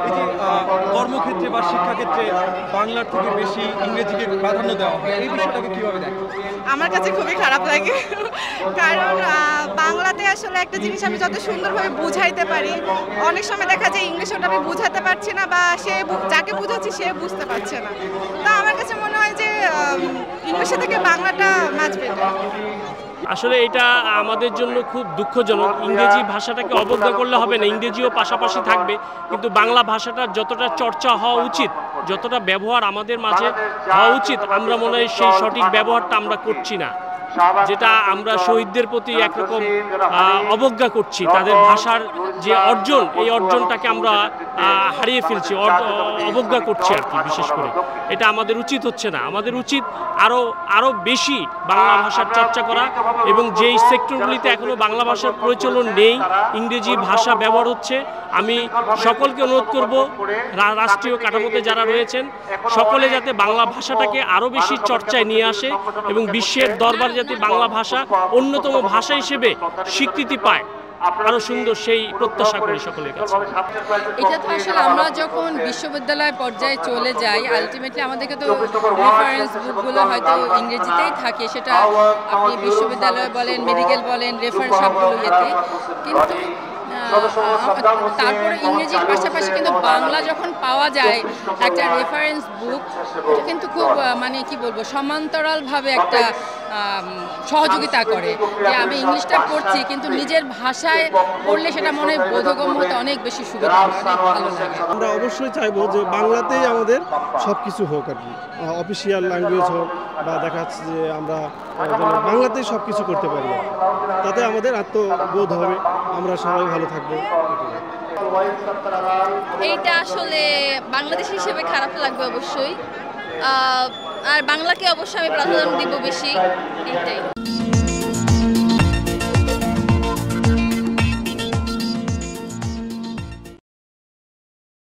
এই যে কর্মক্ষেত্রে বা শিক্ষাক্ষেত্রে বাংলার থেকে বেশি ইংরেজিকে প্রাধান্য দেওয়া হয়, এই বিষয়টাকে কিভাবে দেখেন? আমার কাছে খুবই খারাপ লাগে, কারণ বাংলাতে আসলে একটা জিনিস আমি যত সুন্দরভাবে বুঝাইতে পারি, অনেক সময় দেখা যায় ইংলিশে ওটা আমি বুঝাতে পারছি না, বা যাকে বুঝাচ্ছি সে বুঝতে পারছে না। তা আমার কাছে মনে হয় যে ইংলিশে থেকে বাংলাটা ম্যাচ বেটার। আসলে এটা আমাদের জন্য খুব দুঃখজনক। ইংরেজি ভাষাটাকে অবজ্ঞা করলে হবে না, ইংরেজিও পাশাপাশি থাকবে, কিন্তু বাংলা ভাষাটার যতটা চর্চা হওয়া উচিত, যতটা ব্যবহার আমাদের মাঝে হওয়া উচিত, আমরা মনে হয় সেই সঠিক ব্যবহারটা আমরা করছি না, যেটা আমরা শহীদদের প্রতি একরকম অবজ্ঞা করছি। তাদের ভাষার যে অর্জন, এই অর্জনটাকে আমরা হারিয়ে ফেলছি, অবজ্ঞা করছি আর কি। বিশেষ করে এটা আমাদের উচিত হচ্ছে না। আমাদের উচিত আরও বেশি বাংলা ভাষার চর্চা করা, এবং যেই সেক্টরগুলিতে এখনও বাংলা ভাষার প্রচলন নেই, ইংরেজি ভাষা ব্যবহার হচ্ছে, আমি সকলকে অনুরোধ করব, রাষ্ট্রীয় কাঠামোতে যারা রয়েছেন সকলে যাতে বাংলা ভাষাটাকে আরও বেশি চর্চায় নিয়ে আসে, এবং বিশ্বের দরবারে যাতে বাংলা ভাষা অন্যতম ভাষা হিসেবে স্বীকৃতি পায়, আরো সুন্দর সেই প্রত্যাশা করি সকলের কাছে। এটা তো আসলে আমরা যখন বিশ্ববিদ্যালয় পর্যায়ে চলে যাই, আলটিমেটলি আমাদেরকে তো রেফারেন্স বুকগুলো হয়তো ইংরেজিতেই থাকে, সেটা আপনি বিশ্ববিদ্যালয় বলেন, মেডিকেল বলেন, রেফারেন্স সবগুলো ইয়েতে। কিন্তু তারপরে ইংরেজির পাশাপাশি কিন্তু বাংলা যখন পাওয়া যায় একটা রেফারেন্স বুক, এটা কিন্তু খুব মানে কি বলবো, সমান্তরালভাবে একটা সহযোগিতা করে, যে আমি ইংলিশটা পড়ছি কিন্তু নিজের ভাষায় পড়লে সেটা মনে হয় বোধগম্য হতে অনেক বেশি সুবিধা, অনেক ভালো লাগে। আমরা অবশ্যই চাইবো যে বাংলাতেই আমাদের সব কিছু হোক আর কি, অফিসিয়াল ল্যাঙ্গুয়েজ হোক, বা দেখা যাচ্ছে যে আমরা বাংলাতেই সব কিছু করতে পারি, তাতে আমাদের আত্মবোধ হবে, আমরা সবাই ভালো থাকবো। এইটা আসলে বাংলাদেশ হিসেবে খারাপ লাগবে অবশ্যই, আর বাংলাকে অবশ্যই আমি প্রাধান্য দিব বেশি, এইটাই।